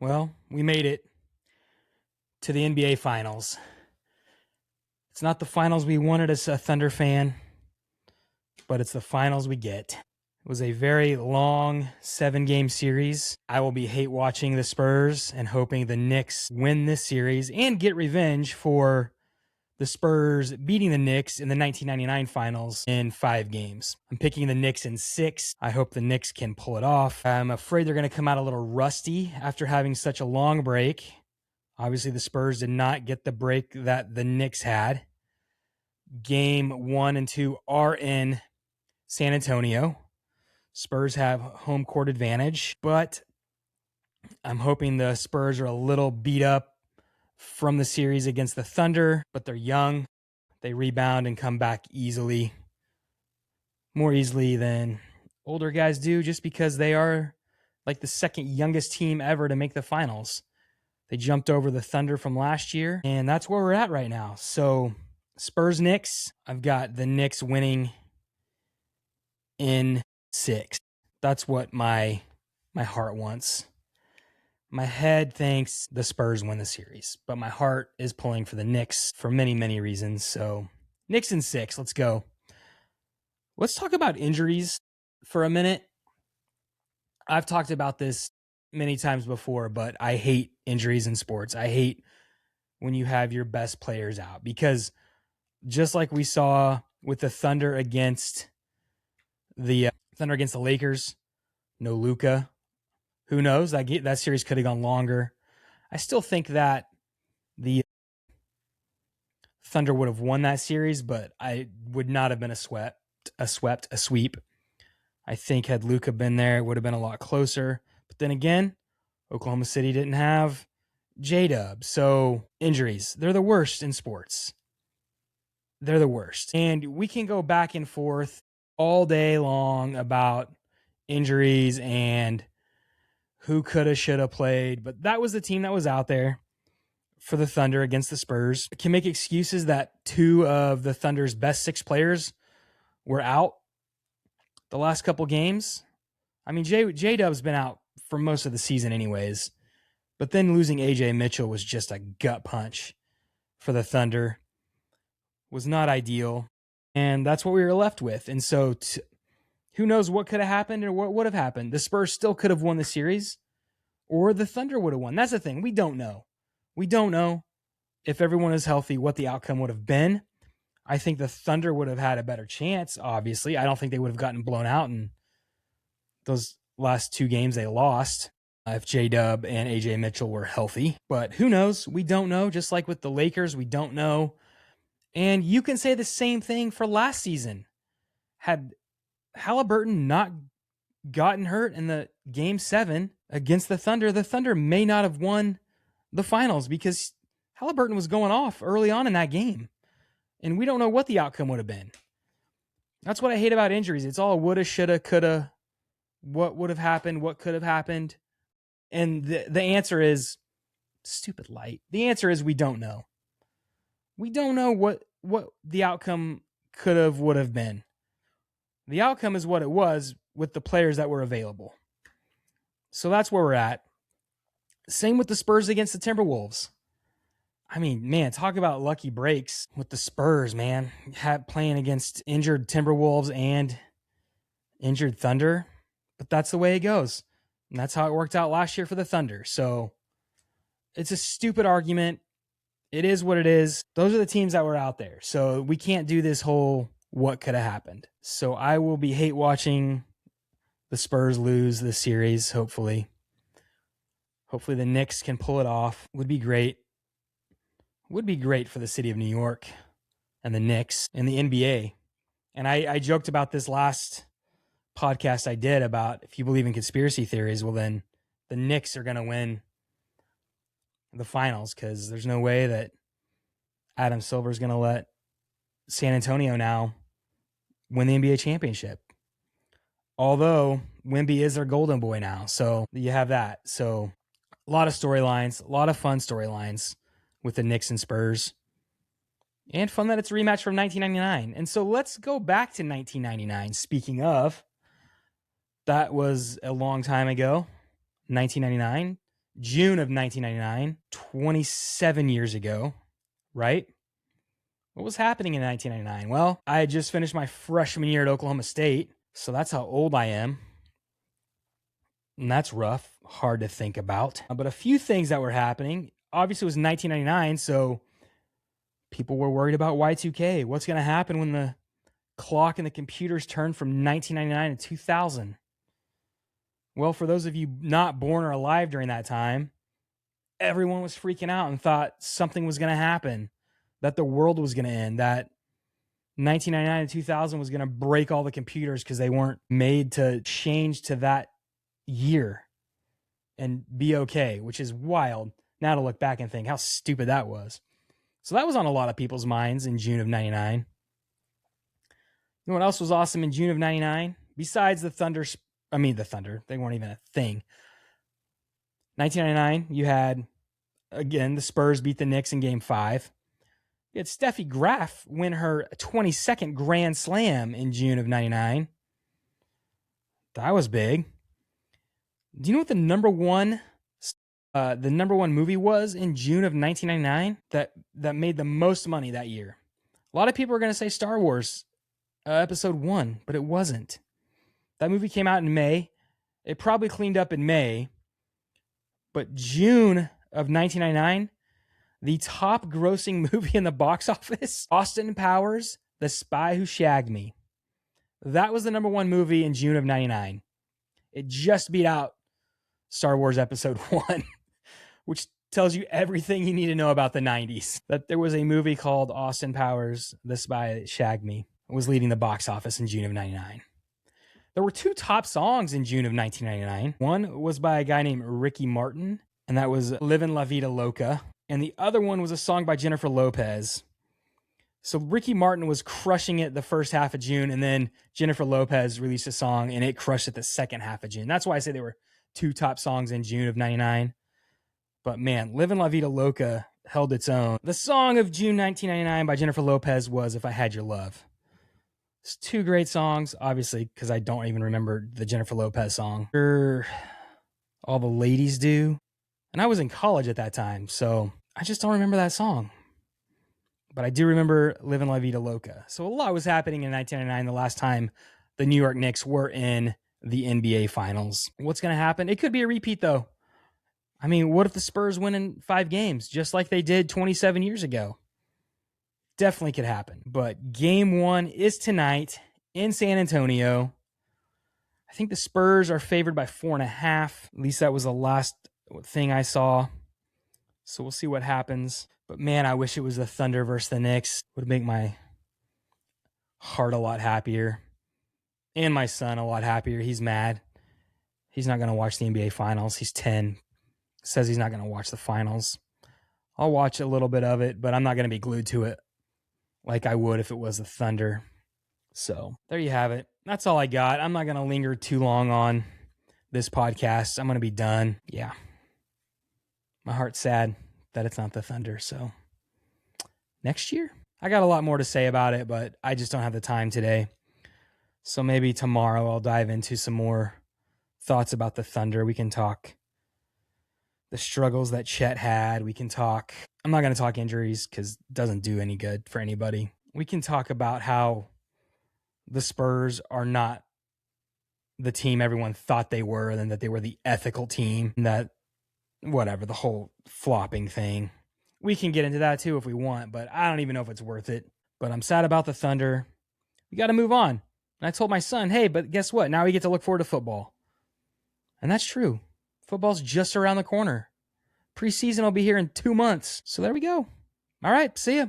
Well, we made it to the NBA Finals. It's not the finals we wanted as a Thunder fan, but it's the finals we get. It was a very long 7-game series. I will be hate watching the Spurs and hoping the Knicks win this series and get revenge for the Spurs beating the Knicks in the 1999 finals in 5 games. I'm picking the Knicks in 6. I hope the Knicks can pull it off. I'm afraid they're going to come out a little rusty after having such a long break. Obviously, the Spurs did not get the break that the Knicks had. Game 1 and 2 are in San Antonio. Spurs have home court advantage, but I'm hoping the Spurs are a little beat up from the series against the Thunder, but they're young. They rebound and come back easily, more easily than older guys do, just because they are like the second youngest team ever to make the finals. They jumped over the Thunder from last year, and that's where we're at right now. So Spurs Knicks, I've got the Knicks winning in 6. That's what my heart wants. My head thinks the Spurs win the series, but my heart is pulling for the Knicks for many, many reasons. So Knicks in 6, let's go. Let's talk about injuries for a minute. I've talked about this many times before, but I hate injuries in sports. I hate when you have your best players out, because just like we saw with the Thunder against the Lakers, no Luka. Who knows? That series could have gone longer. I still think that the Thunder would have won that series, but I would not have been a sweep. I think had Luka been there, it would have been a lot closer. But then again, Oklahoma City didn't have J-Dub. So injuries, they're the worst in sports. They're the worst. And we can go back and forth all day long about injuries and who coulda, shoulda played, but that was the team that was out there for the Thunder against the Spurs. I can make excuses that 2 of the Thunder's best 6 players were out the last couple games. I mean, J-Dub's been out for most of the season anyways, but then losing AJ Mitchell was just a gut punch for the Thunder. Was not ideal, and that's what we were left with. And so who knows what could have happened or what would have happened. The Spurs still could have won the series, or the Thunder would have won. That's the thing. We don't know. We don't know if everyone is healthy what the outcome would have been. I think the Thunder would have had a better chance, obviously. I don't think they would have gotten blown out in those last 2 games they lost if J-Dub and AJ Mitchell were healthy. But who knows? We don't know. Just like with the Lakers, we don't know. And you can say the same thing for last season. Had Halliburton not gotten hurt in the Game 7 against the Thunder may not have won the finals, because Halliburton was going off early on in that game. And we don't know what the outcome would have been. That's what I hate about injuries. It's all woulda, shoulda, coulda, what would have happened, what could have happened. And the answer is stupid light. The answer is we don't know. We don't know what the outcome could have, would have been. The outcome is what it was with the players that were available. So that's where we're at. Same with the Spurs against the Timberwolves. I mean, man, talk about lucky breaks with the Spurs, man. Playing against injured Timberwolves and injured Thunder. But that's the way it goes. And that's how it worked out last year for the Thunder. So it's a stupid argument. It is what it is. Those are the teams that were out there. So we can't do this whole what could have happened. So I will be hate watching the Spurs lose this series, hopefully. Hopefully the Knicks can pull it off. Would be great. Would be great for the city of New York and the Knicks and the NBA. And I joked about this last podcast I did about if you believe in conspiracy theories, well then the Knicks are going to win the finals, because there's no way that Adam Silver is going to let San Antonio now win the NBA championship. Although Wemby is their golden boy now. So you have that. So a lot of storylines, a lot of fun storylines with the Knicks and Spurs. And fun that it's a rematch from 1999. And so let's go back to 1999. Speaking of, that was a long time ago, 1999. June of 1999, 27 years ago, right? What was happening in 1999? Well, I had just finished my freshman year at Oklahoma State, so that's how old I am. And that's rough, hard to think about. But a few things that were happening. Obviously, it was 1999, so people were worried about Y2K. What's going to happen when the clock and the computers turn from 1999 to 2000? Well, for those of you not born or alive during that time, everyone was freaking out and thought something was going to happen, that the world was going to end, that 1999 to 2000 was going to break all the computers because they weren't made to change to that year and be okay, which is wild now to look back and think how stupid that was. So that was on a lot of people's minds in June of 99. You know what else was awesome in June of 99? Besides the Thunder, they weren't even a thing. 1999, you had, again, the Spurs beat the Knicks in Game 5. You had Steffi Graf win her 22nd Grand Slam in June of 99. That was big. Do you know what the number one movie was in June of 1999 that made the most money that year? A lot of people are going to say Star Wars Episode 1, but it wasn't. That movie came out in May. It probably cleaned up in May. But June of 1999, the top grossing movie in the box office, Austin Powers, The Spy Who Shagged Me. That was the number one movie in June of 99. It just beat out Star Wars Episode 1, which tells you everything you need to know about the 90s. That there was a movie called Austin Powers, The Spy That Shagged Me. It was leading the box office in June of 99. There were two top songs in June of 1999. One was by a guy named Ricky Martin, and that was Livin' La Vida Loca. And the other one was a song by Jennifer Lopez. So Ricky Martin was crushing it the first half of June, and then Jennifer Lopez released a song, and it crushed it the second half of June. That's why I say they were two top songs in June of 99. But man, Livin' La Vida Loca held its own. The song of June 1999 by Jennifer Lopez was If I Had Your Love. It's two great songs, obviously, because I don't even remember the Jennifer Lopez song. Sure, all the ladies do. And I was in college at that time, so I just don't remember that song. But I do remember Livin' La Vida Loca. So a lot was happening in 1999, the last time the New York Knicks were in the NBA Finals. What's going to happen? It could be a repeat, though. I mean, what if the Spurs win in 5 games, just like they did 27 years ago? Definitely could happen. But game 1 is tonight in San Antonio. I think the Spurs are favored by 4.5. At least that was the last thing I saw. So we'll see what happens. But man, I wish it was the Thunder versus the Knicks. Would make my heart a lot happier. And my son a lot happier. He's mad. He's not going to watch the NBA Finals. He's 10. Says he's not going to watch the Finals. I'll watch a little bit of it, but I'm not going to be glued to it like I would if it was the Thunder. So there you have it. That's all I got. I'm not going to linger too long on this podcast. I'm going to be done. Yeah. My heart's sad that it's not the Thunder. So next year, I got a lot more to say about it, but I just don't have the time today. So maybe tomorrow I'll dive into some more thoughts about the Thunder. We can talk the struggles that Chet had. We can talk, I'm not going to talk injuries because it doesn't do any good for anybody. We can talk about how the Spurs are not the team everyone thought they were, and that they were the ethical team, and that whatever, the whole flopping thing. We can get into that too if we want, but I don't even know if it's worth it. But I'm sad about the Thunder. We got to move on. And I told my son, hey, but guess what? Now we get to look forward to football. And that's true. Football's just around the corner. Preseason will be here in 2 months. So there we go. All right, see ya.